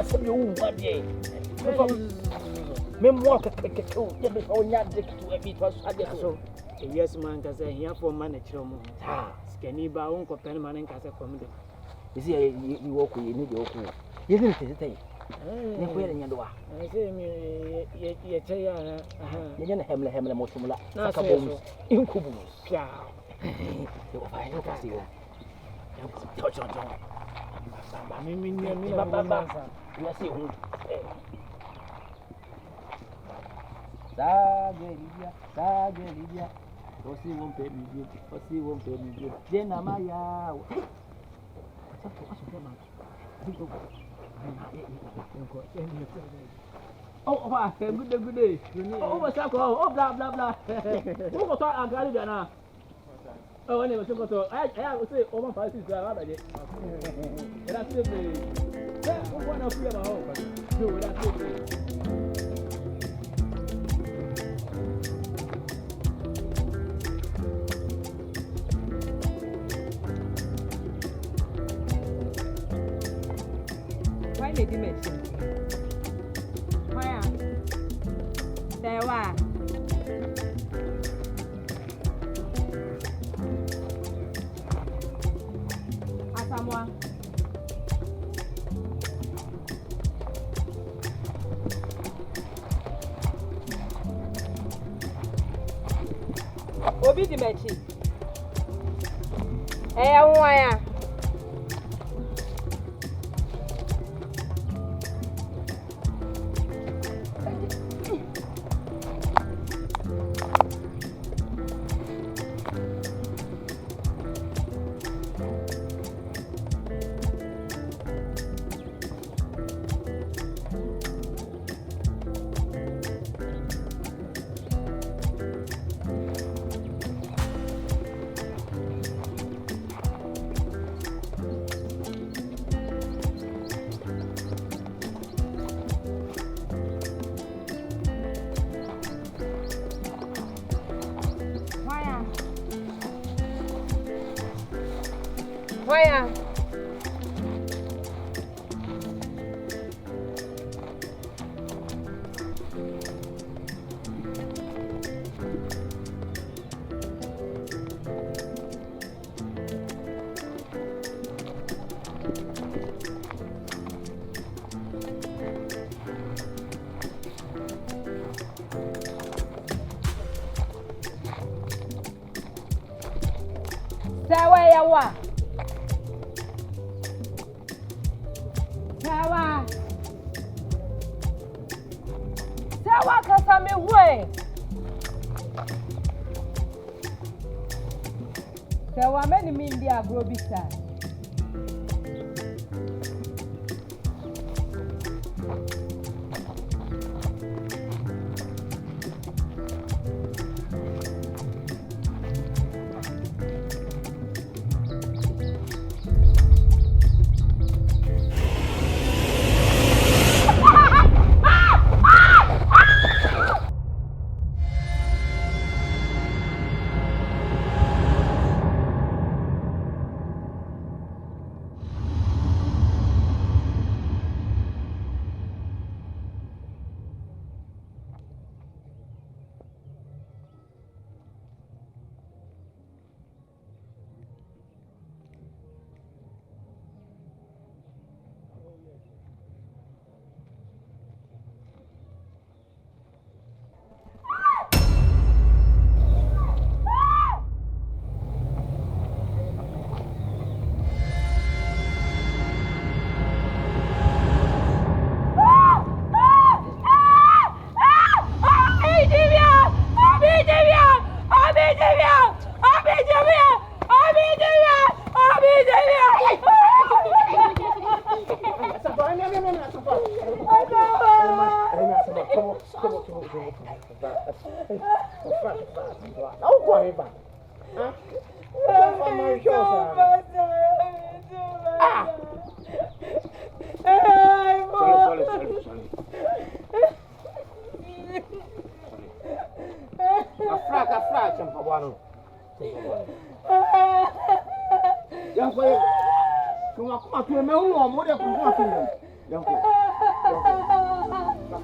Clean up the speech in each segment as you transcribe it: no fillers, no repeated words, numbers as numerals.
some you one day. Memoir, you before you dick to a bit was so. Yes, man, because I hear for manager. Skinny bound for Penman and Casa from the. You see, you walk, you need your cool. You didn't say, you're wearing your door. I say, you say, you're going to have a motumula. Not so incubus. Yeah, you will find out. Touch on John. I mean, you see who. Sagelia, Rossi won't pay me good, Rossi won't pay me good. Jenna Maya. Oh, good day. Oh, what's up? Oh, blah, blah, blah. Who was talking? I'm glad you're now. Oh, anyway, so I would say, oh, my father is already. And I said, one of you about home. Do that. Lady mention. Where? There were. Asamoah. Obi di mechi. Wire. Where? There were many media agrobisa.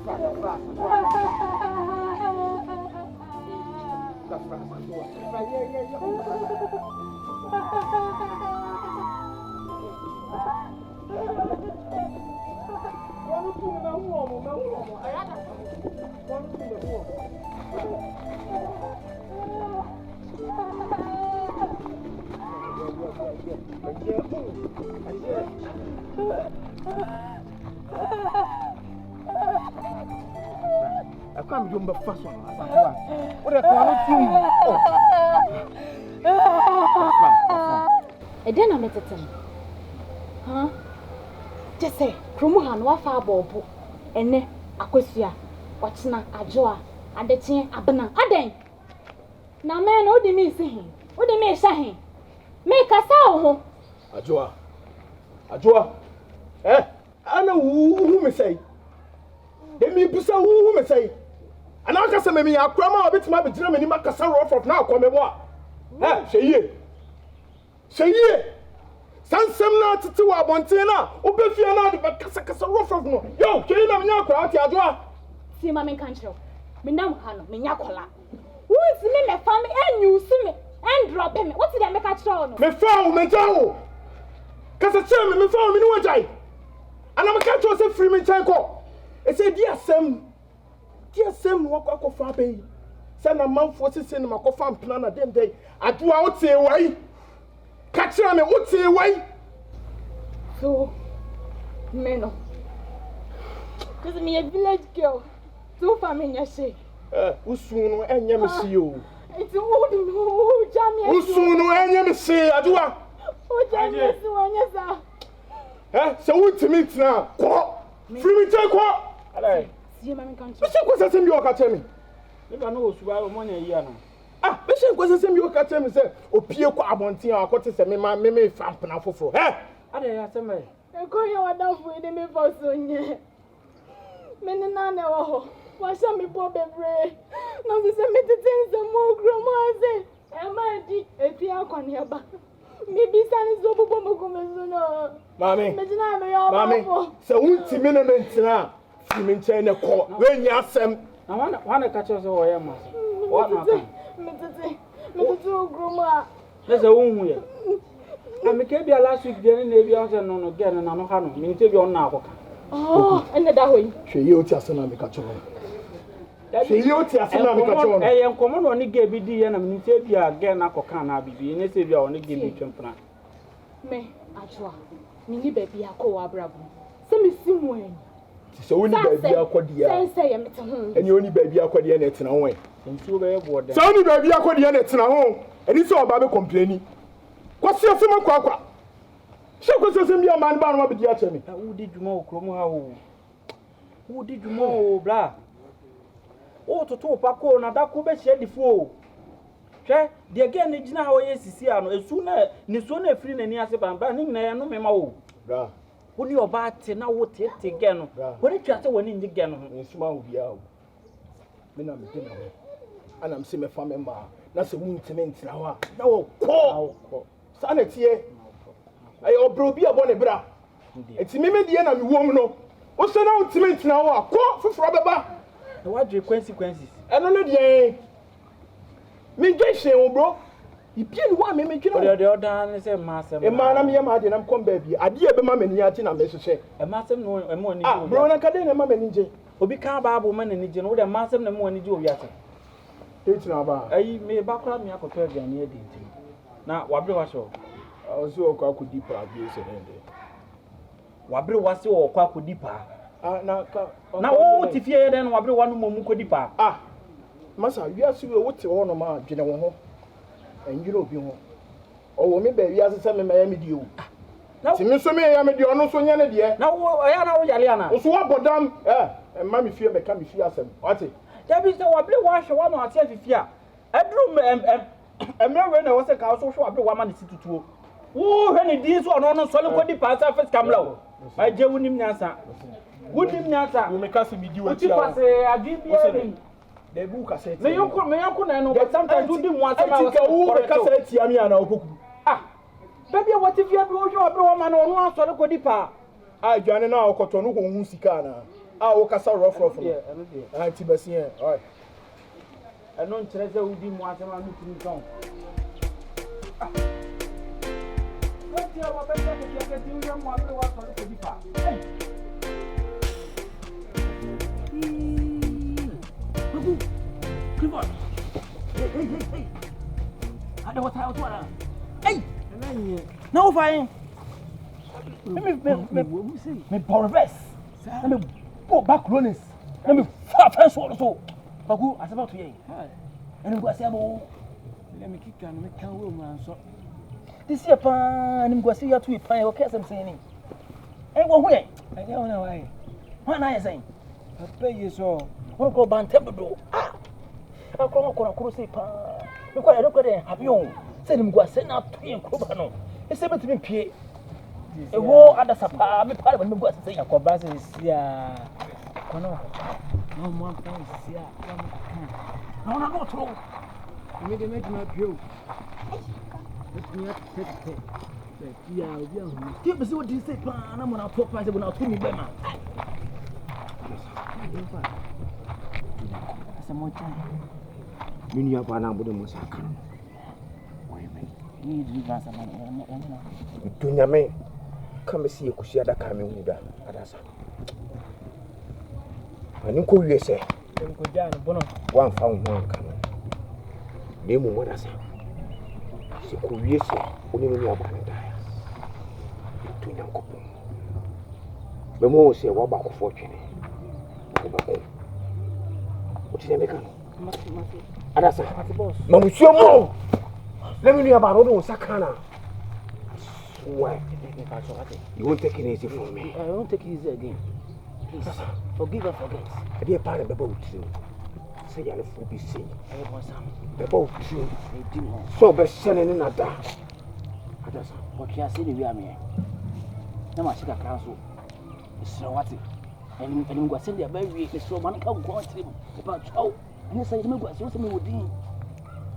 I can't remember first one. What a quality! I didn't met it. Huh? Just say, Krumuhan, what far bobo, and ne, Aquasia, Watchna, Ajoa, and the tin, Abana, Aden. Now, man, what do you mean, saying? What do you mean, saying? Make us out. Ajoa, eh? I know who may say. They may be so who may say. And I can say, maybe I'll cram out a bit my German in my Cassandra from now. Come and what? Eh, say ye. San Semna to 2 Montina, Obefiana, but Cassandra from no. Yo, can you have your crowd, Ajoa? See, Mammy Cancho. Minam Hano, Minacola. Who is me, my family, and you see me, and drop him. What did I make a show? Me found Mentao. Cassandra, me found me no jay. And I'm a catch us a free me chanko. I said, dear Sam, walk up for baby. Send a month for sitting in my coffin plan at them day. I do out say away. Catch them, I would say away. So, Meno. Because me a village girl. So familiar, say. Who soon and you see you? It's a wood, no, Jamie. Who soon and you see? I do. Oh, Jamie, yes, sir. So what to meet now? Free me take what? See, Mammy Cancho. Listen, what's the same you catch me? Never know who money here now. Listen, what's the same you catch me? Say, O Pio Abontia, or what is a me famp now for. Eh? I didn't say, I call you a dove with me for soon. Menina, what's me poor baby? Now, this is me to take some more grandma. Am I a Pia Conyaba? Maybe San is over Bomo. Mammy, so what's the minimum now? You maintain a court when you ask them. I want to catch us all. What not? There's a woman here. I make a last week, then maybe I'll send on again, and I'm not having to be on now. Oh, and that way. She yelled at Sanami Catcher. She yelled at Sanami Catcher. I am common on the Gabby, and I'm going to again. I can't be in a saviour on the game. Me, Achua, Mini baby, I call Abraham. Send me somewhere. So only baby I could say, and you only baby I could hear it in a way. And so only baby I could hear it in a home, and it's all about complaining. What's your summer quack? She was a similar man, but what did you tell me? Who did you more, Cromo? Who did you more, blah? Oh, to talk Paco, and that could be shed the fool. The again, it's now a Siciano, as soon as Nisone free and Yasaban, banning no memo. When you are bad, now what it again? What did you have to win in the gun? In small yell. Then I'm dinner. And I'm seeing a family member. That's a wound to maintain now. No, call sanity. I obro be a bonnet bra. It's me, the enemy woman. What's the now to maintain now? Call for Frababa. What your consequences? I don't know the me get bro. You be one me make you know. The other is a master. A man, I'm your man, I'm come baby. I dear be mamma niatin and message. A master no and money. Ah, bro, I can't a mamma ninja. Obi can't babble man and ninja, the master no money do yet. It's now about. I may background me up a pair of near the now, what was so? I was so quite deeper abuse and Wabri was so quite deeper. Now, what if you then Wabri one more deeper? Ah, Massa, you are sure what's your honor, General. And you know, oh, maybe you have some Miami deal. Now, Miss May, I'm a deal, no so young, dear. Now, I know Yaliana. So what, Madame? And Mammy fear become fear. What's it? That is the Wabri wash one or 10 fear. I drew and when I was a cow, so I'll be 1 minute to 2. Oh, when it is one on solid body pass first come low. I do him answer. Would him answer? You make us be due at you. I give you. The book has said, may you know, but sometimes you didn't want to cassette Yamiana Opoku. Ah, baby, what if you have brought your man on one sort of deeper? I join now, Cotonu Musicana. Ah, o kasa rough. Yeah, Ah, Tibesian. All right. I don't treasure who be more than I'm looking down. Don't tell what I get you young one to walk on the deeper. Come on. Hey. I don't know what I hey! No fine. Me power vest. Let me go back runners. Let me fast so. Bagu as about to ye. And I'm going to say, let me kick and make can woman so. This year, pan, I'm going to see you to a pine or cast I'm saying. Hey, what way? I don't know why. What I say? I pay you so. I'll go ban temple. Ah! I'll come say, pan. Look what I look at it. Have you send him go send out to him? It's able to be paid. A war at the sapa, me part of me go say, your bass is yeah. No more things, yeah. No, no, true. You may make my view. Let me up take it. Yeah, give us what you say, pan. I'm going to talk myself when I'll tell me, Bema. Some more time. You knew about our Buddha Mosaka. You need to answer my Dunyame. Come see you, Kushia, coming with that. And you could say, one found one coming. Name what I say. She could yes, only when you are going to die. To young couple. The more say, what about fortune? What is American? Adasa, Monsieur Mo. Let me know about all Sakana. Why? You won't take it easy from me. I won't take it easy again. Please, forgive and forget. I did part of the boat too. Say, I will be seen. I want some. The boat too. So, best sending in a dark. Adasa, what you are saying, we are me. No much like a council. So, what? And I'm going to send you a very Mr. Man come go to him about how. And you say, you know, so me would do.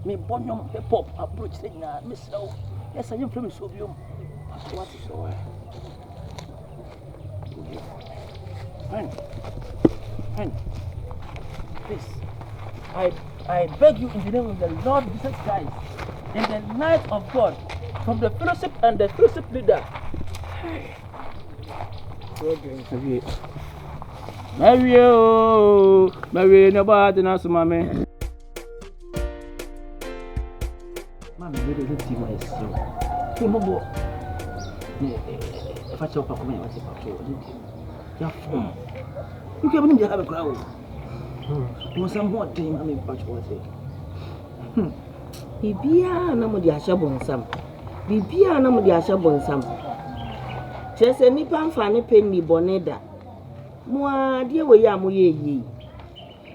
Me bonum, the pop, approach saying, Miss Snow. Yes, I am from Sobium. What is so? Friend, please, I beg you in the name of the Lord Jesus Christ, in the night of God, from the fellowship and the fellowship leader. Mary, nobody knows, Mammy. Mammy, really, let's see my soul. Hey, Mobo. If I talk about me, what's it? You can't have a crowd. You some more team, I mean, what was it? Bibia, no more the Ashabon Bibia, no more the Ashabon Just a nippon fanny penny boneda. Moi, dear, we are ye.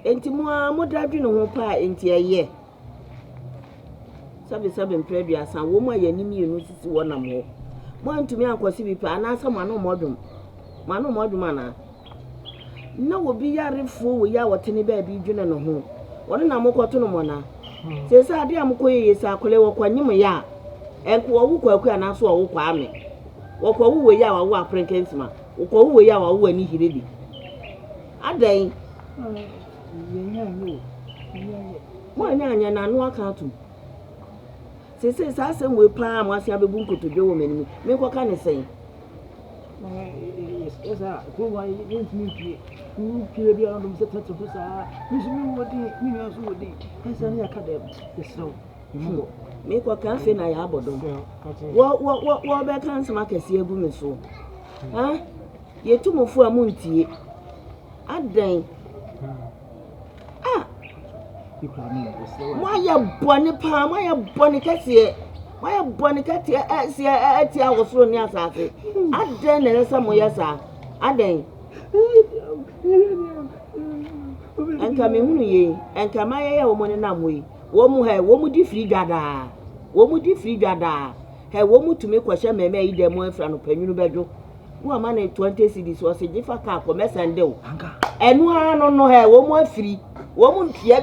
And Timoa, more driving on pie into a year. Seven previous and woman, your name, you know, one more. One to me, Uncle Sibipa, and ask someone no modern. Mano modern. No will be a fool with your tiny baby, Junior no home. What an amoko to no mona. Says I dear Moko is a colleague when you may ya. And who can answer a walk army. Walk away our walk, Prankensma. Walk away our when he did it. A day. One young and walk out to. Says I send with Pam was have a bunko to do women. Make what can I say? Yes, sir. Go why you me. You kill the arm of the touch of the sir. Miss me what you also would be. Yes, I can't. So, make what can say I have. What back hands market see a woman so? Huh? You're too much for a moon. I'd day. Ah, why a bonny palm? Why a bonny cassia? Why a bonny cassia? I was so near Sazy. I'd then somewhere, sir. I'd then. And come ye, and come my woman in Namway. Woman, her woman free gada. Woman free gada. Her woman to make question may make them more from a penny bedroom. One man at 20 cities was a different car for mess and do. And one on her woman free. Woman Pierre,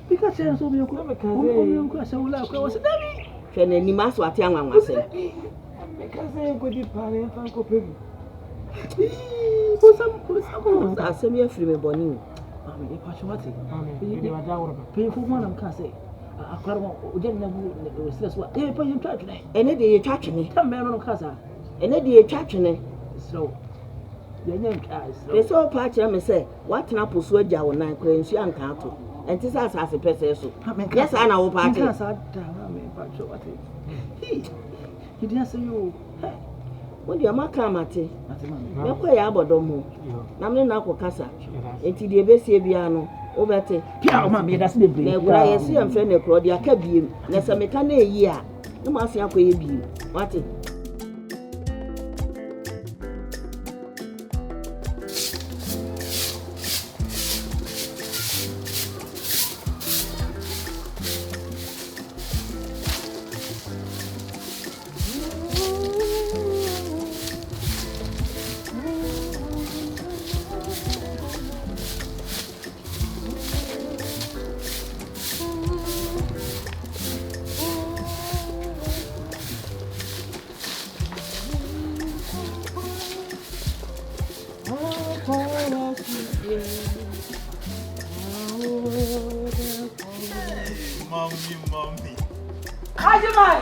because I saw you come because I was a baby. Can any mass what young one was saying? Because I could be parent, Uncle Peggy. Some asem ya free me boni. Mami, e pacho wate. Mami, e wa dawo. Pe fu mo nam ka say. Akwara mo o je na bu stress wa. E pa yin twa twene. Ene de ye twa twene. Tambe no ka sa. Ene de ye twa twene. So. Ya nya nka so. Pe so pa kire me say, watena poso agya wo nan kra nsu anka ato. Enti sa asase pese so. Yes, ana wo pa kire. Ka sa da mami, pacho wate. He didn't say you. What do you make amate? Me kwa ya abodom ho. Na me na akokasa. Enti de besie bia no, wo bete. Pia o ma me da se bebre. Na kura ye se amfre na kura de aka biem. Na se me ka na eyi a, na ma asia kwa ye biem. Wate. Mommy. Ajimai.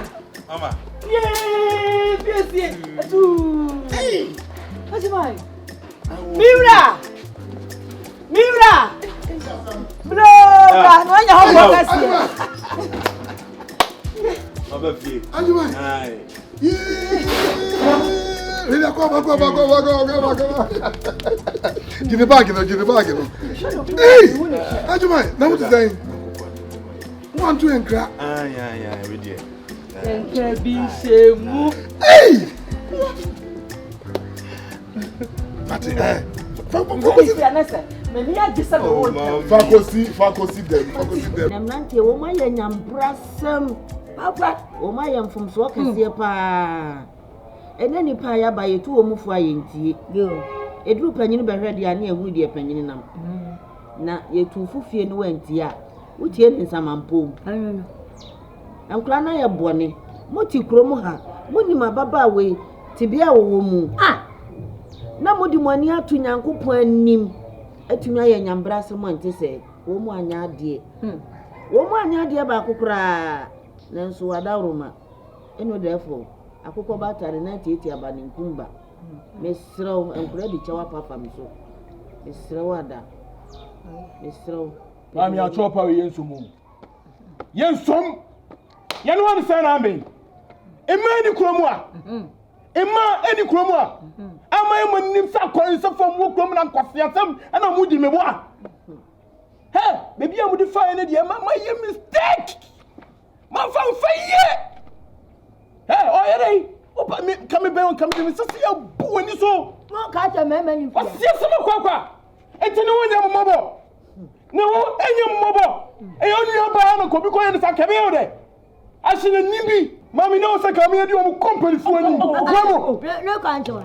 Mama. Yay! Piesie. Hey. Ajimai. Mira. Bro, no anya ho ko kasi. Baba fie. Ajimai. Ai. Ele come. Give the bag, Hey! Ajimai, now what is that? 1, 2 and crack. Yeah, we did. Enke bi shemu. Hey! Mati, Fakosi them. Namnante wo ma ye nyambrasem. Papa, wo ma ye mfomso kese pa. Ene ni pa ya ba ye tu wo mufu ayentie. Yo. Edru panyini behwe de ane ehu de panyini nam. Na ye tu fufie no wantie a. Utie ni samampom. Ayano. Ankura na ye bone. Moti kromo ha. Moni mababa we tibia wo mu. Ah. Na modi mani atu Nyankopon anim. Atumi aye nyambrase mo nte se wo mu anya ade. Wo mu anya ade ba kokora. Nanso wadaroma. Eno therefore akoko batare na tieti aba ne nkumba. Mesrew ankura di chawa papa mso. Mesrew ada. Mesrew. Mami a chopa we yensom. Yensom. Yanu wan say na me. Emma ni kromu a. Emma eni kromu a. Ama emo nim sa kwon se fom wo kromu na nkwafiasem ana mudi mebo a. Hey, baby am di fine na dia ma ye mistake. Ma fa ye. Hey, oyere. Opa me come be on come me so ya bu ani so. Mo ka cha mema ni. Wasi se kwa. Enti ne wonya mobo. Ne wo enye mobo. E yo ni oba na ko bi ko ye sa kebe yo de. Ashina nimbi. Mami no se ka me di o company fu ani. Kwamo. No ka ncho.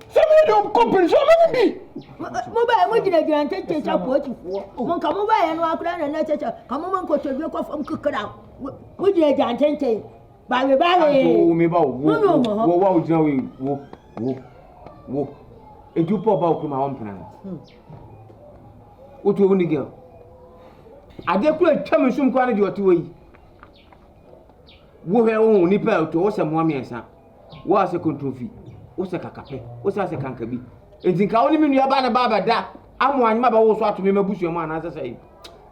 Se me di o company so me bi. Mo ba mo gina tete cha po tifo. Mo ka mo ba ye no akura na checha. Ka mo ko todwe ko fam kukra. Mo gina tete. Ba we. Oh, me ba wo wa ujina we wo. Edu po ba okuma won plan. Otu woni girl. Ade kura twam sum kwa na de ote yi. Wo he wo nipa to wo se mo amiensa. Wo ase kontrofi. Wo se kakape. Wo se ase kankabi. Enti ka woni menu aba na baba da. Amo anyima ba wo so ato me mabusu mu ana sese.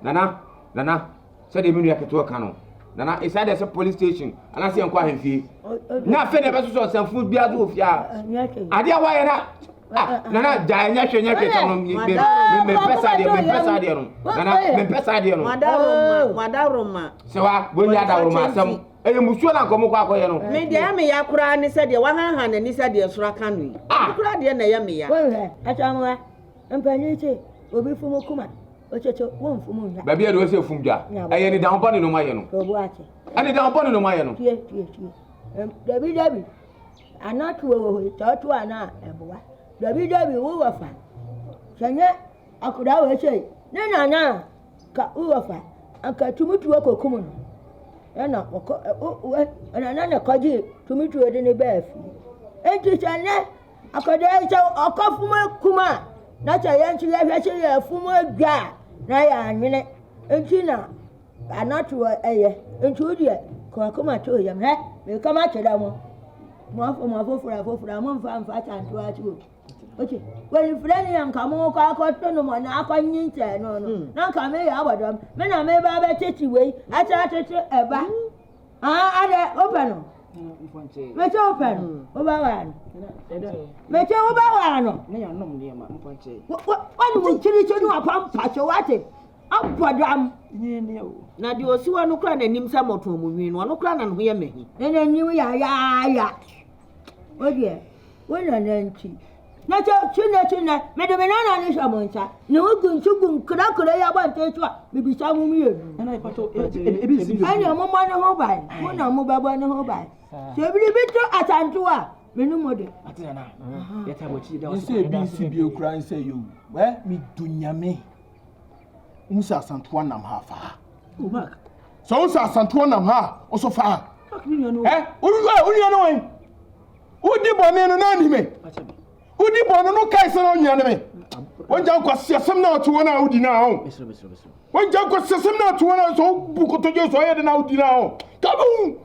Nana. Se de menu yaketo ka no. Nana inside the police station. Ana se enko ahemfie. Na fe de be so sanfu bia do ofia. Ade a wa ye na. Nana ja nya hwe nya keta no me pesa de no. Nana me pesa de no. Madaroma. Se wa bonya daroma asem. Eye musuo na nkomo kwa akoye no. Me de ame yakura ni se de wa hanhan na ni se de sura kanu. Yakura de na ya me ya. We atamwa. Empani che obi fumo kuma. Ochecho won fumo ya. Ba bia de wo se fumdwa. Eye ni dan poni no maye no. Obo ache. Ani dan poni no maye no. Tie. Dabi. Anatu wo to ana ebowa. Dabi wo wafa. Sanya akuda wo che. Ne nana ka wo wafa. Anka tumutu wo kokumu no. Yana nana na kwaji tumutu wo de ne ba afi. Enti sanya akɔda sɛ ɔkɔfoma kuma na kyɛ yɛn nso yɛhwɛ sɛ yɛ fuma dwa na yɛ anwene nti na anato ɛyɛ nti wo deɛ kɔkɔma to yɛm hɛ mekɔma kyerɛ mo afoforo mo mfa kyanto ate o okay when friend yam ka mo kɔ akɔto no mo na akɔnyi nkyɛ no na nka me yɛ abɔdɔm me na me ba bɛtete wei atete ɛba ada open no meche open oba wa no me ya nom ne ma mponche wani mo kiri no apampa che wate abɔdam na de osiwa no kra nanim sa moto mo nwi no no kra na no yɛ mahi na nanim ya odie wona nanti na chune me de na ne shamoncha ne wogun kra ya bante tu a bibisa mu mienu na ipato ebi si ani mo ma ne ho bai mo na mo baba ne ho bai se biri bito atantu a menu mode atina na yeta bochi da nse ebi si bi okura nse yo mi dunyame musa asantoa nam ha fa o mark so musa asantoa nam ha o so fa mi no uni no wen udi bone no na ni me udi bone no kai se no nya ne me wonja kwasiasem na oto na udi na ho wonja kwasiasem na oto na so bukoto je so yede na udi na ho kabu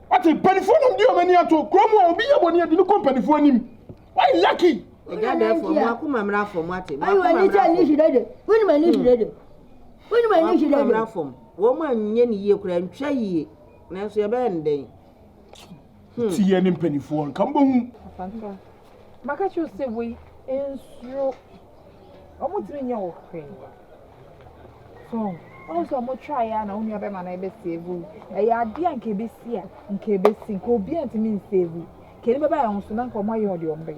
ati panifo no ndi o mani ato kromo obi ye bone adi no kompanifo anim why lucky ga da fo mo akoma mra fo mo ate ayi wani ta ni shirede wani ma ni shirede mra fo wo ma nye ni ye kura ntwa yie na so ye ba nden ti ye ni panifo kan bo hu Afanta. Maka cho se we ensuro. Omo tiri nya wo kwen. So, also mo try ya na onu abema na ebe save. E ya ade anka ebe si a, nka ebe si, nka obi antimi save. Keni baba ya nso na nka omo aye ode ombe.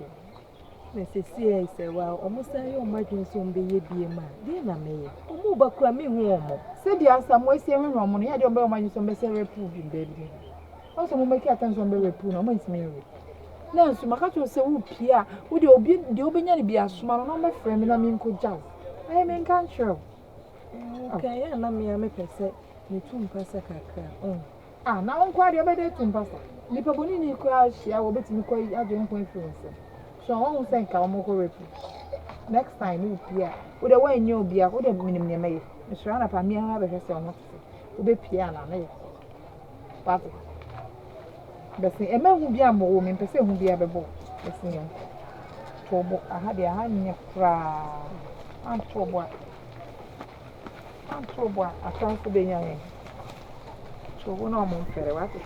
Na se sie se wa omo san ye omo adwen so ombe ye bie ma. De na meye. Omo ba kura me hu omo. Se dia samu esi ehwe omo no ya de ombe omo adwen so ombe se reprove baby. Also mo make attention ombe reprove no omo ntimi re. Na nso maka cho se wo pia wo de obi de obenya ne bia soma no me frɛ me na me nko jaw ayi me nka nkyerɛ Okay ya na me ya me pese ne tumpasa kakra na onko ade obede tumpasa nipa boni ni ko ahia wo betimi ko ade nko influence so won se nka omo ko repu next time wo pia wo de wan nye obi a wo de minim ne meye me sura na pa me ha be hwese omo tse wo be pia na na ye pati besi eme hu bia mo wo me pese hu bia bebo besi yo tobo aha de aha nya fra antobo atanso be nya ye tobo no mo fere wati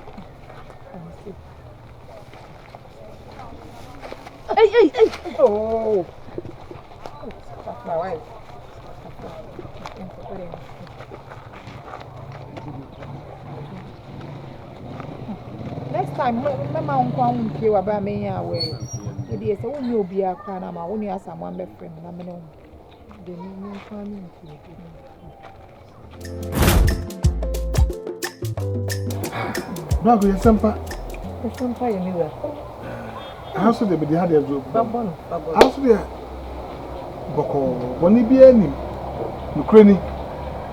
hey oh my wife next time mama nkwa unpie wa ba me ya we dey say woni obi akwa na ma woni asamo am be frem na me no de ni nkwa ni unpie Bago yesempa ye ni wa aso de be de ha de zo babon aso de boko boni bi anim nukreni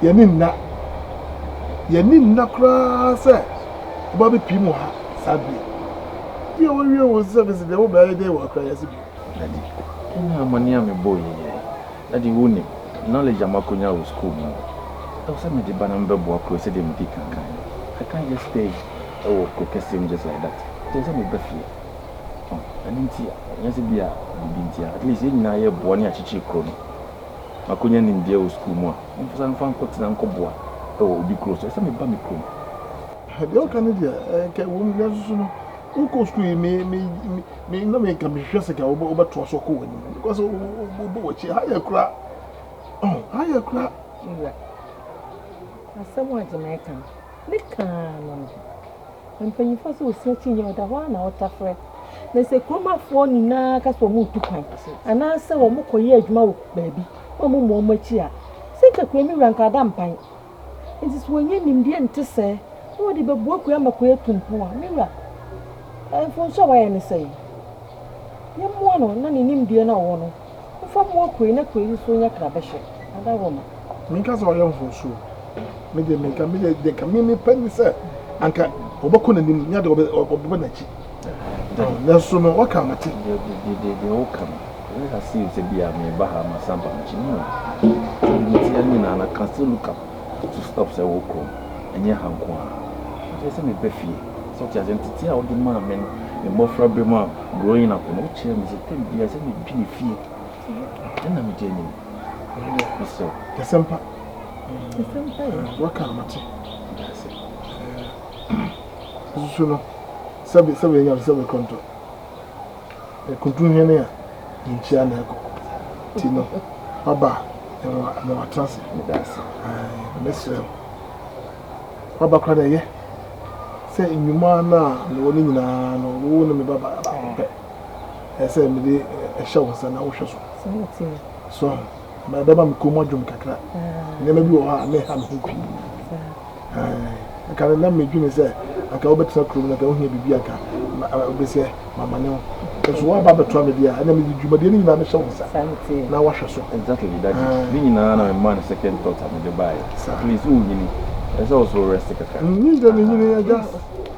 ye ni nna kra se oba be pi mo ha sabi bi o wi o service de o ba de wa kra ya sibi Daddy, ina amani ame boy ye. Daddy woni knowledge amakonya wo school mo. I say me the banana bo akro say dem di kankan. I can't just stay oh kokesem just like that. They say me be fear. Oh, aninti yes bia bibinti at least yin na ye bo ni achichi kro no. Makonya ni ndie wo school mo. Mfasa nfa nkoti na nkoboa. Oh obi close. Say me ba me kro. de o kan dia ke wo mi yaso no nko school me no me kan me hwese ka wo ba to so ko wani because wo wachi haya kura asɛm a Jamaica ne kan no mpanyinfo so osi nye oda ho na otafre na se kromafoɔ nyinaa ka so mu tukwan ana sɛ wo mokɔyɛ adwuma wo baabi wo mo machi a sika kwa mi ranka da mpan nti so onye nimdeɛ nte sɛ wo de bebuo kwa makoyɛ tumpo a mira ɛfo nso wa yɛ ne sɛ ye mo no na ne nimdeɛ na wo no fa mo kwa na kwa yi so nya krabɛhye ada wo ma me ka so yɛ mfo so me de ka me pen sɛ anka obako na nim nya de obo na chi Let's know what come at it. They all come. Let us see if they be a me Bahama Samba. And I can still look up to stop the walk and your hand. There's a Beffy, such as entity of the man and more frabima growing up in which is a 10 years and a penny fee. And I'm Jenny. So, the Sampa. What come at it? So, Sabi, have some control. A control here in China. Tino, Baba, and our transit. That's Baba Craddy. Say in your man now, no one no me Baba. I said, me a show and I was so. My Baba Kumajum Kakra. Never be or may have hoopy. I can't remember me say, I can over to crew like I only be a be say, Mamma no. That's why Baba traveled here. I never did you, but didn't even show us. Now wash us exactly that. Being a man, second thought of the buy. Please, there's also rest.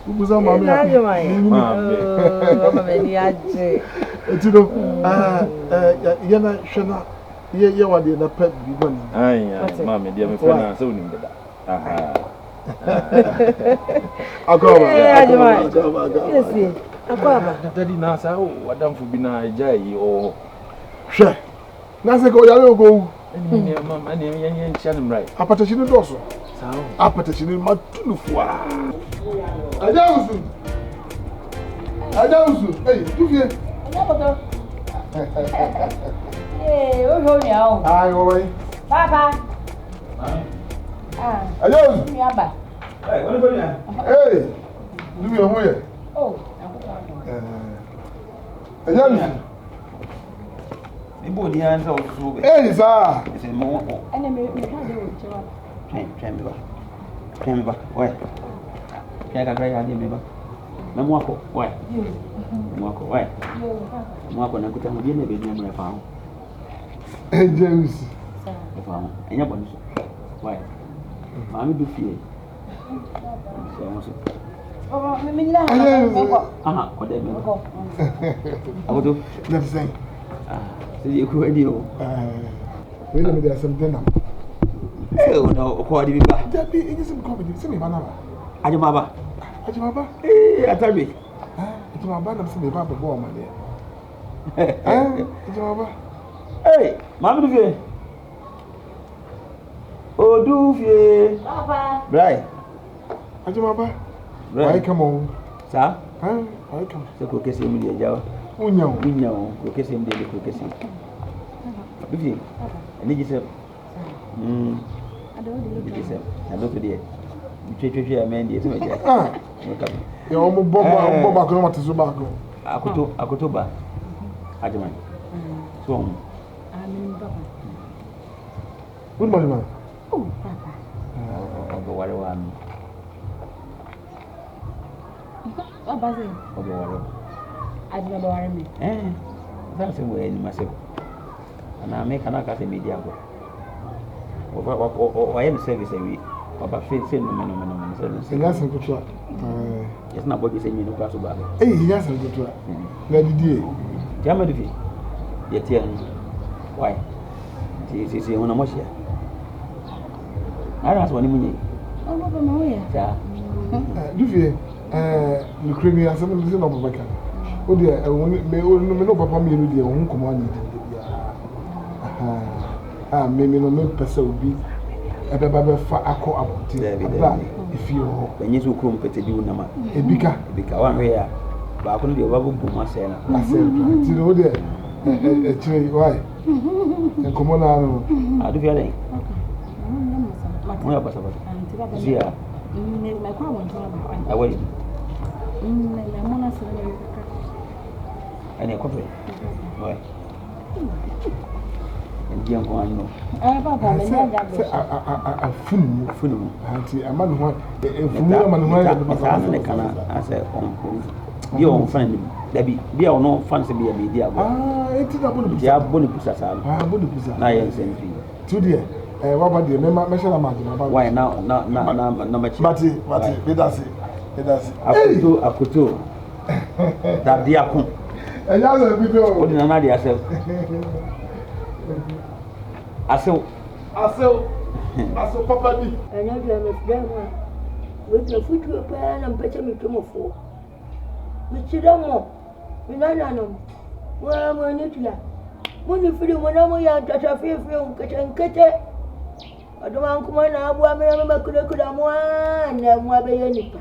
Was on my mind. You are the pet. Aye, Mammy, dear, my friend, I'm so in the I'll go. Daddy Nasa, what done for Bina Jay or Sure. Nasa go. Mamma, and Yan Shannon right. A petition also. A petition in my two. I don't. Hey, you here? Hey, we're going now. Hi, away. Papa. I don't. Hey, what about you? Hey, do you away? Oh, I don't. The body hands out through it. Hey, sir. It's a more. and I can't do it. Try me back. Why? Can't I grab me back? Mamako, why? Mamako, why? Mamako, I could tell you the baby I found. Hey, James. I found. And your bonus. Why? Mammy do fear. What they I will do. Let's say. So you could do. Wait a minute, there's something. Oh, no, what do you got? That be it isn't comedy. Send me banana. Ajamaba. Ajamaba? Eh, I tell me. Ajamaba, I'm saying about the ball, my dear. Ajamaba. Hey, Mamma Duvie. Oh, Duvie. Papa. Right. Ajamaba. Why come on? Sir? Why come? So, cook is in the jaw. Unyo. Cook is in the cook is in. Duvie. And did you say? I don't do it. You treat your man, dear. You're almost Bob, I to Zubago. Akutuba. Ajaman. So, good morning, man. Oh, Papa. I'll go worry one. What was it? I'll go worry. I don't worry me. That's the way in myself. And I make an academy media. I am service a week. Papa feels in the That's a good shot. It's not what you say, you know, class about it. Hey, he has a good shot. Let it be. Jamadi, yet, why? See, when I'm here. I don't want to mean. Oh, Papa, no, yeah. Do you Ukrainian has something to know? Oh, dear, I won't know Papa me, dear, won't come on. Maybe no make person will be a baby for a co up if you when you come to do number a bigger one way. But I couldn't be a babu myself. I said, you know, there, why? And come on, I do feel like I wait. And a coffee. Why? And young one, no. I fool. A man who I said, you won't find him. There are no fancy be a media. It's a bonus. I am saying, 2 dear. What about the measure about why now? No, but it does. Akutu. That diakon. And that's a bit of What did I do? I said, Papa. And I am a friend with the foot to a pan and better me to move for. Mr. Damo, Minanum, well, I'm going to that. When you feel when I'm young, that I feel cut and cut it. I don't want to come on. I remember could have one and one by any.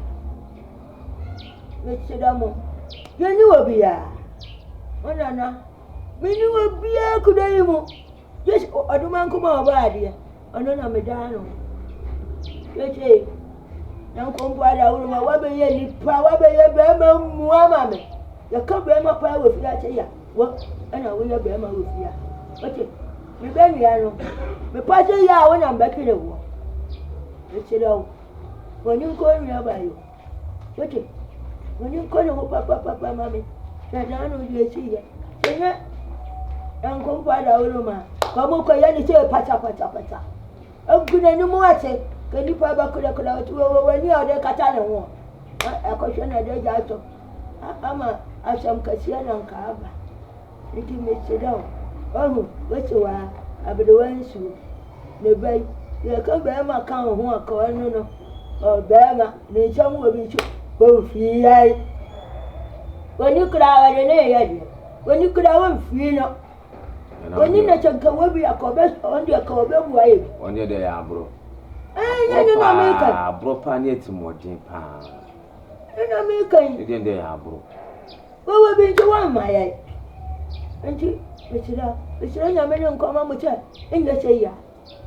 Mr. Damo, you knew a beer. Oh, Nana, we knew a beer could I even. Yes, I don't want to come over here. I don't know, Madame. Let's say, now come by our room. What be any power by your Bama, Mamma? You can't bear my power with that here. What? And I will bear my with you. Okay, we beg you. The party ya when I'm back in the war. Let's sit down. When you call me about you. Okay, when you call your papa, mammy, that I know you see it. Say it. And come by our room. Come on, say pata. I'm good anymore. Can you papa could have out when you are the Catalan war? I question a day out. I'm a some Cassian and Cava. It may sit down. Oh, what's the way? I be the one who maybe you come bear my count who are calling no or bear my some will be both free. When you could have an idea, when you could have free. When you not will be a cobest on your cobble way. On your day, bro. I bro, panny to more gin pan. And I'm making They are, bro. what will be the one, my eye? And you, it's a million common with her. In the say,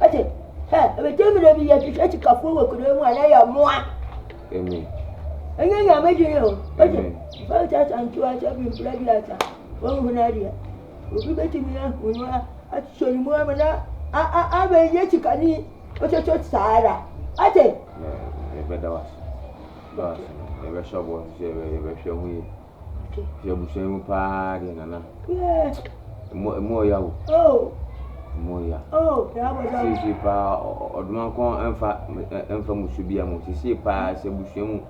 I said, hey, every time you be at the church, a fool could do one, I am more. Amen. And then I made you. Okay, first and two, I shall be bloody later. One idea. Will be better me when you are at so more. I may yet you can eat, but a church Sarah. I say, better was. Never shall was, never shall we. You're saying party, Nana. yes. More yaw. Oh, Moya. oh, that was Si pa odmanko emfa musubia mu si pa se busuamu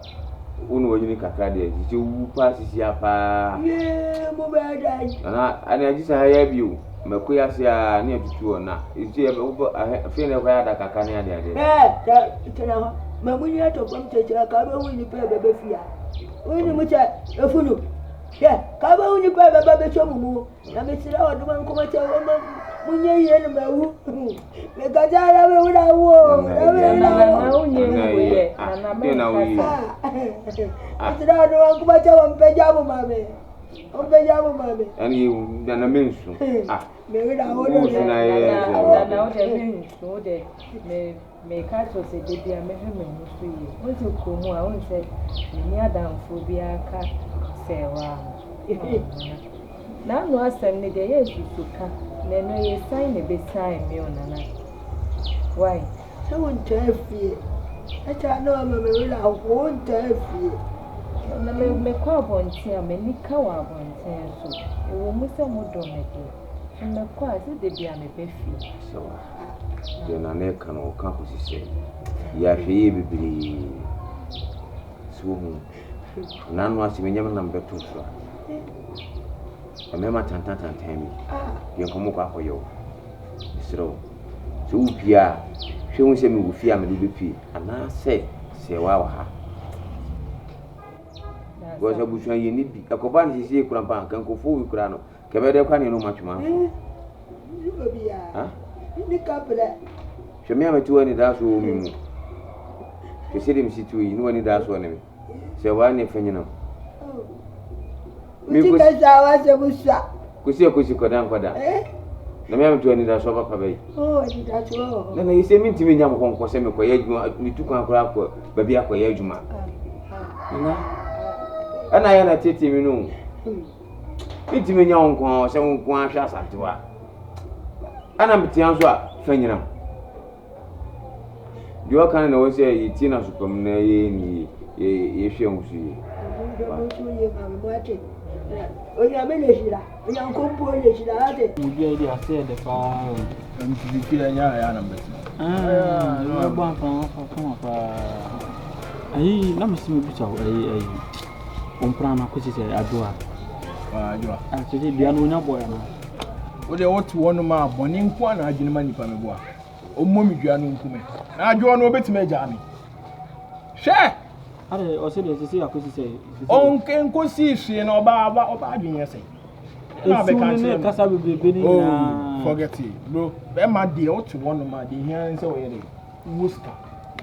unu wajuni kakra de si wu pa si apa yeah, mo ba dai. ana ajisa haya biu makoya se a ne atutu na si fe ne kwa da kaka ne ade ade Ta tena mamuni ato komte cha ka ba wuni pe bebe fia wuni mu cha efunu yeah ka ba wuni pe bebe cho mu na me tira odmanko ma cha munye yenu mawu me gajara me wura wo na unye mwe na me tira odmanko ma cha wampeja mu mame ani na mensu me wura wo na o de me ka to se de bia me hwe me musu yi o ti ko mu a o nse ni adamfo bia ka sewa na no asem ni de ye susuka na no ye sign ne be sign me onana why so won tafi acha no me wura wo tafi na me kwa bonti a me ni ka wa bonti so e wo mu se mo do me de me kwa se de bia me be fi so de na ne kan o kan ko sise ya hwe bibiri so mu na no asime nyam na mbeto so amema tantan mi yen komo kwa koyo isro so upia hwe hu se mi wo fi a me do be pi ana se wa ha go se bushwa ye ni bi akoba ni sisi ekura pa kan ko fo ekura no kebe de kwa ni no matuma ha ni kapela hwe me amatu ani da so mi mu hwe se dem situ yi no ani da so ne me se wa ni fanyina mi ko sa wa se busha kusi kodan na me amatu ani da so papa bai ni da so na yese mi ntimi nyam konko se me ko ye adwuma ni tu kan akora ko ba bia ko ye adwuma na ana ya na tete mi no ntimi nyam konko se nko ahwa asantewa ana mtian so a fanyina dio kan na wo se yiti na supam na ye ni ye hwe nso yi oya me le shira oya nkompo le shira ate Mudia di ase de pa mtibikira ya na mbeti no gba fa pa ayi na me simi bucha ayi on plan akosi se adwa adwa se bia no nya boy na wo de what one ma boni nko na agine ma nipa me bo a o momi dua no nkume na adwa no obetima agya me hwe are o se de se akosi se on ken ko si hwe na oba adwene se na be kan se kasa bebe ni na forget it bro be ma de what one ma de hian se wo yere wuska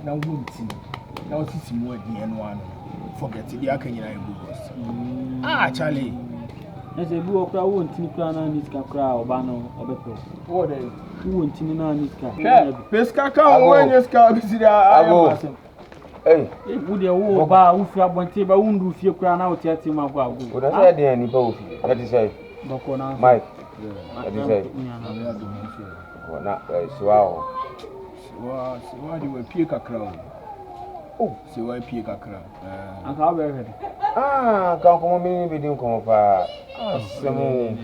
na wunti na osisi mu adi eno ano forget it aka nyina e bugos Charlie ese bu okra wonti ni kra na niska kra oba no obeto wo de wonti ni na niska peska ka wo nyeska bisiri ayo Hey, wo de wo ba wo fi abonte ba wundu fie kra na wo tiati ma kwa agu o da say dey ni pa wo fi that is say boko na Mike that is say na siwa di we pie kakra o siwa pie kakra aka be he ka ko mo mi bi din ko pa asemu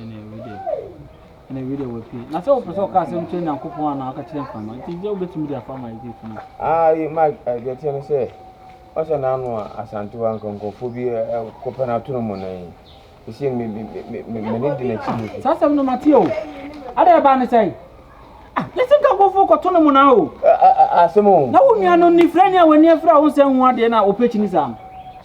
ne video we pie na se o peso ka se mche na kopon na aka kire fama ti je obetumi dia fama ide funu Mike dey tell me say o se na anu asante wa nkonkofo bi ko pa na tunu mo nan isi me ne di na chi sasa no matio ada ba ne sai listen ka go for ko tunu mo na o asemu na wo nua no ni frani a wani afra wo se hu ade na opechi ni sam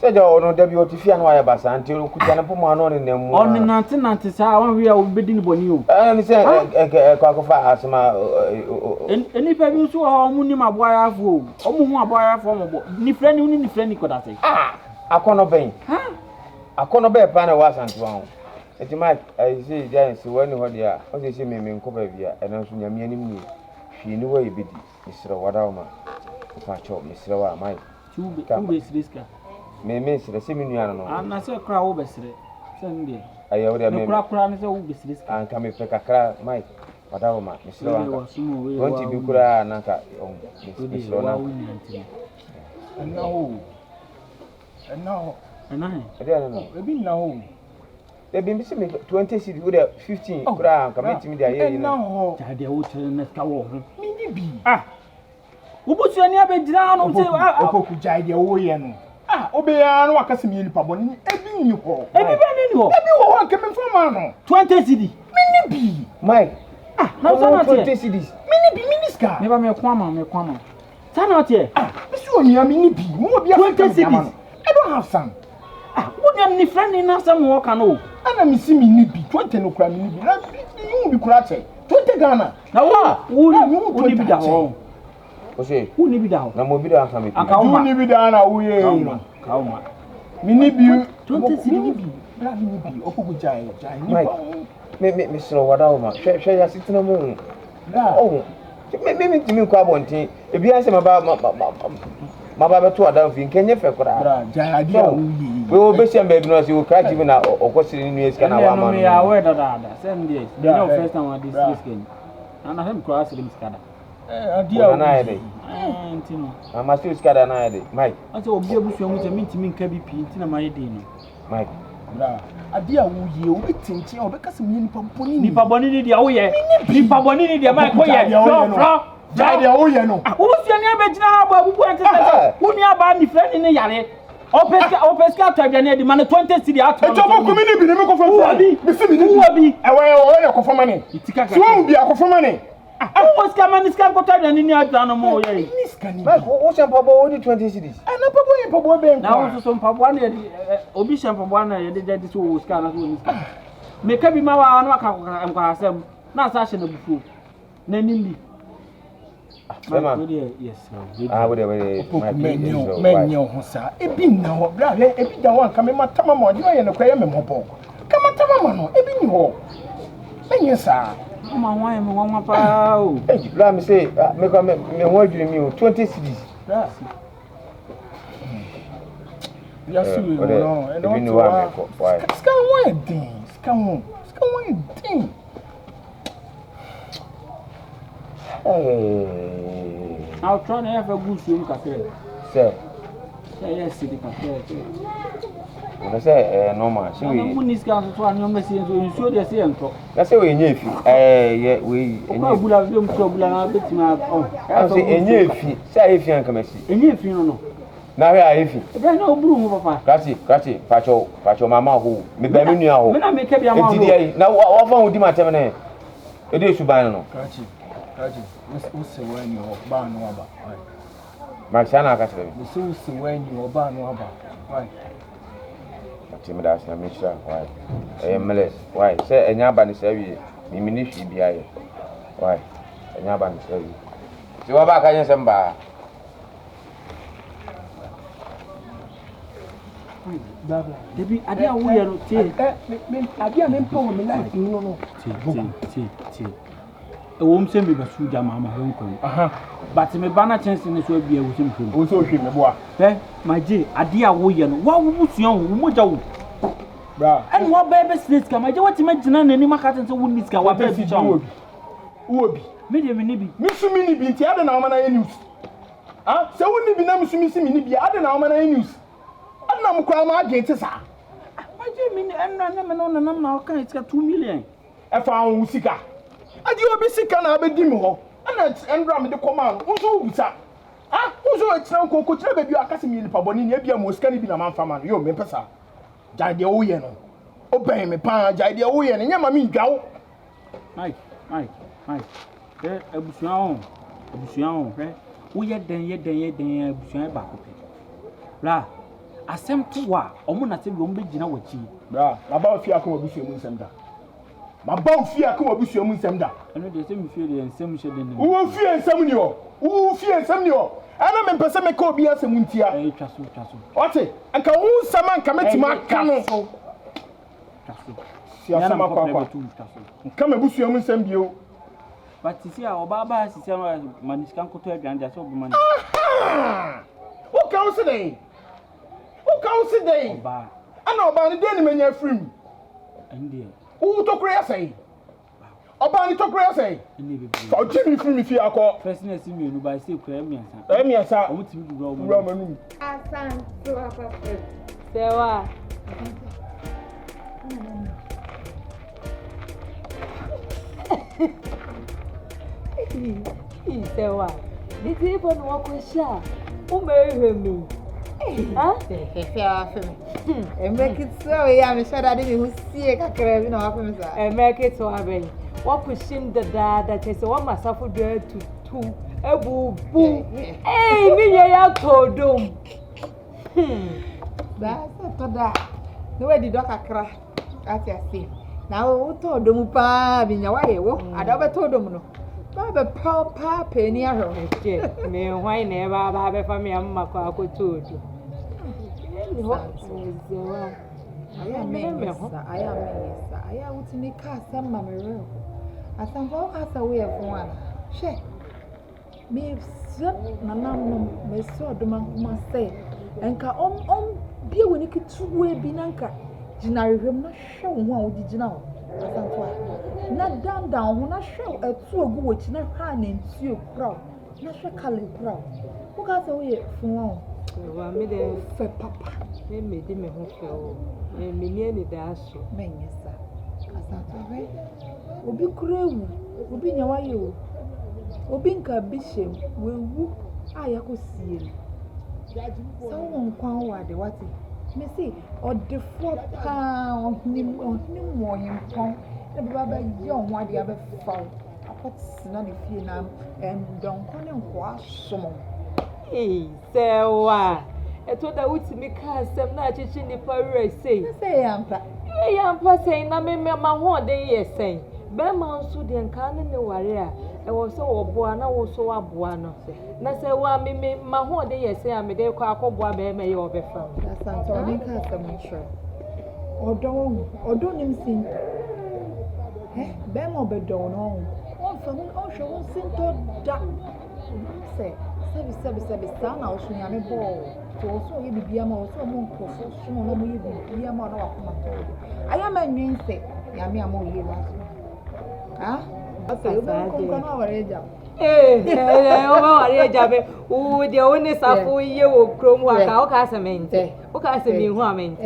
se ja ono da bi otifia na wa ya basa nti ku ja na pomo ano ne nemu on nante sa wan wi a obedi ni boni o ni se kwa ko fa asema eni pa bi so ha mu ni maboa ya afo o mu hu aboa ya afo mo ni frani ko da sai akono ben akono be pa na wa santu an eti Mike I say giant si wani ho dia o se me nko ba bia ena so nyame anim ni hwi ni wa ebedi misro wada ma fa cho misro wa Mike ube siriska me sire se minua no na se kra wo besire se ndi ayo wo dia me kra ne se wo besiriska an ka me pe kakra Mike wada ma misro wa wonti bi kura na ka misro na no ebi na ho ebi mi se me 20 cedi wo dia 15 kura ka me timi dia ye ni no ja dia wo tere na ska wo ho mi ni bi ubusu ani abedira no se opoku jai dia wo ye no obeya no wakase mi nipa boni ebi ni ho ebi ba ni ho ebi wo ho ke me fama no 20 cedi mi ni bi Mike na so na 20 cedis mi ni ska me ba me kwama sa na tie mi so nya mi ni bi mo bi 20 cedis I don't have some wonyam ni friend na sam wo kan o ana mi si mi ni bi 20 no kura mi ni bi na you bi kura che 20 Ghana na wo ni bi da ho o se wo ni bi da ho na mo bi da aka me you ni bi da na wo ye kauma mi ni bi 20 cedi ni bi bra mi ni bi opoku jai Mike me sro wada o ma hwe ya sitina mo da oh me timi kwa bontin ebi ase ma ba beto adam fi nkenye fe kora bra jai adi a wo yi we obesia mba bi no se o crack even na okosiri nu esika na wa ma no ya we da same day no first time I this skin na him cross him skada adi a na ede ntino ama still skada na ede Mike ase obi abusu mu se mintimi nka bi pi ntina ma yede no Mike bra adi a wo yi o betintin o bekase mi nipa boni ni dia wo ye nipa boni ni dia Mike wo ye fro jai dia wo ye no ubusu ani abegina ha ba bubu antese wo ni aba ni friend ni yare opeska tabia ne di man 20 cedi ato ejo ko mi ni bi ni me ko fa mi si mi ni bi ewe o ye ko fa mani itika ka si wo bi akofo mani opeska man ska ko tabia ni ato no mo ye ni ska ni Mike o shampabo o di 20 cedis ana pabo ye pabo be nko na wo so mpabo na ye obi shampabo na ye de so wo ska na so ni ska me ka bi ma wa no aka nkwa asem na sa hye na bufu na nimbi yes we menyo ho sa ebi na ho bra le ebi da wan ka me matama ma odi ye no kwa ye me mopo ka matama ma no ebi ni ho menyo sa ma wan me wan pa o bra me say me ko me ho adwiri mi o 20 cedis bra ya su we no e no to wa ska won din ska won din I'll try to have a good swim cafe. Sir. Yes, city cafe. What say normal. So we Munis can to an message so you show the same talk. That's say we enye fi. Yeah, we enye. Bula dem trouble na bit na oh. I say enye fi. Say if you can come see. Enye fi no. Na hwe ayefi. Ebe na oburu ho papa. Krati, pacho mama ho. Me ba me nua ho. Me na me ke bia ma ho. Enti dey na wa fa ho di matem ne. E dey suban no. Krati. Wo se wani o ba no aba. Ma sana ka sebe. Wo se wani o ba no aba. Why? Ati me da na me sha why. Mele why say enya ba ni say wi. Mi ni hwi bia ye. Why? Enya ba ni say wi. Ti wa ba ka yen sem ba. Baba, debi ade a wo ye no tie. Ade a me mpa wo me life no. Tie. Ewo mse me basu ja mama ho nkon. Aha. But me bana chance ne so abia wo sem hwem. Wo so hwe me boa. Maje ade a wo ye no. Wa wo busua ho, wo moja wo. Bra. And what baby snake ka maje what imagine na ni maka tance wo niska wa baby cha. Uobi. Me de me ni bi. Me su mi ni bi nti ade na wo na ye news. Ah, se wo ni bi na me su mi si mi ni bi ade na wo na ye news. Ana mo kwa ma agente sa. Maje me ni enna na me no nanam na o kan itika 2 million. E fa wo sika. Ade obi sika na abedi mi ho. Ana endra me de koma no. Wo so busa. Ah, wo so etran kokko tire bebi akase mi lipa boni ne bia mo sika ni bi na manfa ma no. Yo me pesa. Jai de wo ye no. Oben me pa jai de wo ye no. Nya ma mi ndwawo. Mike. Abusua ho. Wo ye den abusua ba ko pe. Bra, asem to wa, omo na se bi omo begina wachi. Bra, na ba ofia ko abusua mu nsem da. Ma ba ofia ko abusua mu nsem da. Eno de se mi fie de nsem hye den. Wo fie nsem ni o. Ana me pese me ka obi asem ntia. Twa so. Ote, anka wo nsem anka metima ka no. Si asema kwa. Nka me busua mu nsem bio. But si a oba ba si se no maniska nkoto aduan ja so obi mani. Wo ka wo se den. Oba. Ana oba ni den menya frim. Ande. Wo tokure ya sei. Oba ni tokure ya sei. Ande be. Fa jimi frim fi akọ. First na si mienu ba se kura miansa. Miansa. Omo timi duro Wura manu. Asan so apa. Sewa. Sewa. Didi ibo no wakosha. O mehe mi. Ha? Make it so ya me shada de me husie kakra bi na wa pem sa. Make it so aben. Wakushim da chese wa masafu do tutu. Ebubu. Mi ye ya todom. Ba sa toda. No we di do kakra. Ati ase. Na wo todom pa bi nya wa ye wo. Ada be todom no. Ba be pa pe ni ahro. Me hwan na ba be fa me amma kwa akotodo. Aya utini ka sama mere. Asanfa ka sa we fun ana. She. Me so nanam no me so odoma kuma say. Enka bie woni kituwe bi nanka. Ginarehwem na hwe wo a wodi gina wo. Asanfa. Na down ho na hwe etu ogu wo chi na hwa na ntuo kura. Na hwe kale kura. Wo ka sa we fun wo. Wa me de fe papa. Me di me ho fe o. Me ni ani da so. Menyesa. Asanfa. Obi kura ewu. Obi nyawa ye o. Obi nka bishem wewu ayakosie. So won kwan wa de wati. Me say odefo pa ohnim wo him pon. E be ba ye onwa de abefa. Akot na ne fie na don kone nko asom. Sewa. Eto da utimi ka asem na achichi nipa were sei. Say yampa. Yampa sei na me ma ho den ye sei. Be ma nso de nka ne ware a e wo so wo boa na wo so wa boa no. Na se wa me ma ho den ye sei a me de kwa akoboa be me ye obefa. Asanto ni ka asem ncho. Odo nim sin. Be ma obedo no. On fa on hwe won sin to da. Say Sabi sana osu nyame bo to osu ye bibia ma osu mo nkofo so no mo ye bibia ma na wakoma to aya ma nwense nyame ama oye wa ha asa yo ko kana ware ja worry, Jabby. Oh, the only Safu year will grow more cow casament. O Casamine, who I mean,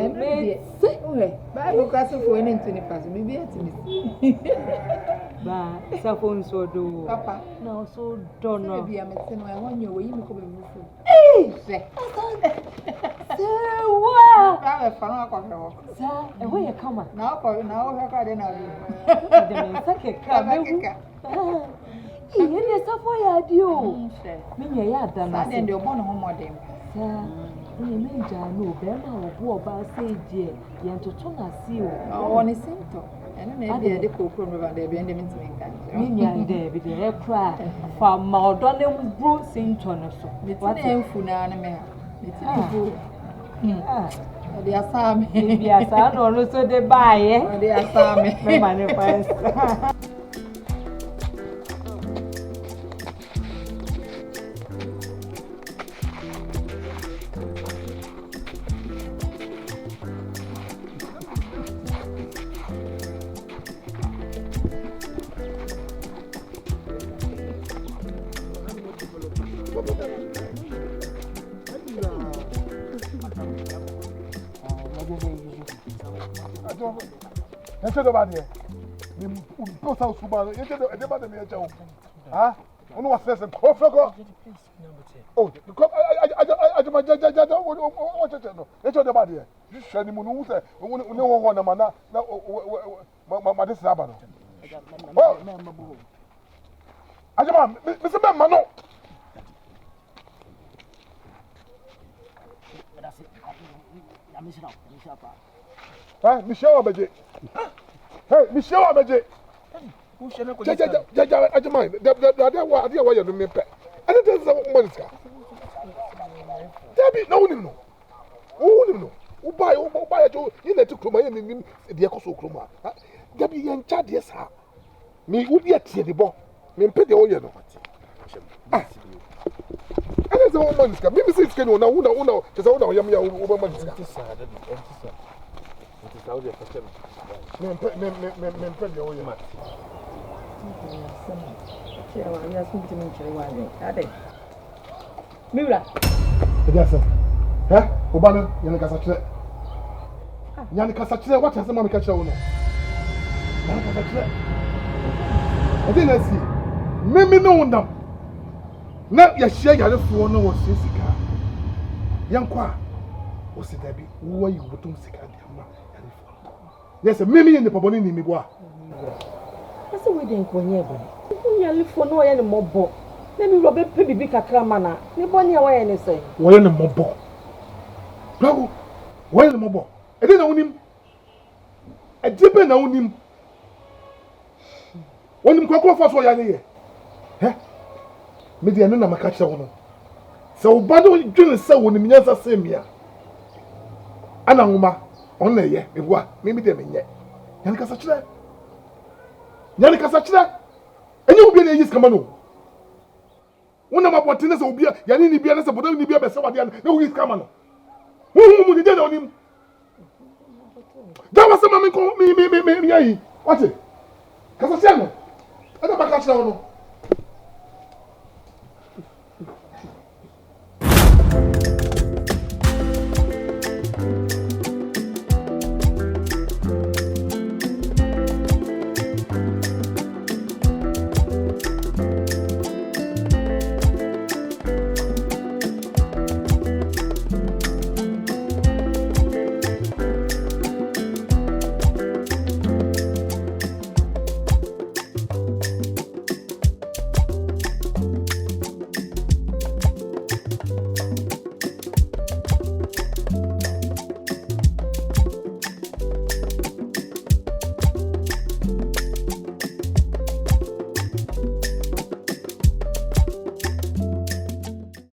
Bible castle for any 20 maybe at me. But Sapon so do. Papa, no, so don't know. Maybe I'm a sin when I want you, you come and move. Hey! What? I'm a fan of Sir, and where you come? now, her garden. He is a boy, I do. Many are done. I didn't do one home of them. Sir, I know Bema or Boba say, dear, yan to turn a seal. Oh, on a symptom. And maybe a cook from over there, and them into me. Many are there with the air cry from Maldonum Bruce Saint Thomas. What name for Nana? They are some. Yes, I know, so they buy, eh? They are some. Manifest. Enter the body. You go south Subaru. Enter the body. Ah, one was says, oh, I do my judge. What enter the body. You shall the moon. No one, a man. My this Sabbath. Oh, I demand, Mr. Mano. Michelle Abaji. Hey, Michelle Abaji. Who shall I don't mind. The why you do me pet. And it is a woman's car. Debbie, no. Who buy a Joe in the Tukruma in the Ecoso Kruma. Debbie and Chad, yes, sir. Me would be at the ball. Me pay the oil. And it's a woman's car. Maybe it's going on. Just all the young woman's car. Mira. Yes, sir. Eh? Obana, Yanikasatre. Yanikasatre, what has the mommy catch on? Yanikasatre. I didn't see. Maybe no one. Now, you share your phone or Sissica. Young Qua. Was it Debbie? Who are you? What don't sick? Yes, a mimi in the Poboni in Mibwa. That's a wedding for never. You live for no any more book. Let me rob a baby cramana. You bonny away and say, why in the mobo? No, why in the mobo? I didn't own him. I didn't own him. When him cocoa for so young, eh? Maybe I know my catcher one. So, but don't you say when the minister same here? Anna. Only ye, maybe they mean yet. Yanikasachra. And you will be a yes, Camano. One of my partners will be a Yanini Bianas, but only be a Besawadian, no, he's Camano. Who did on him? That was a man called me. What it? Casasiano. I don't know.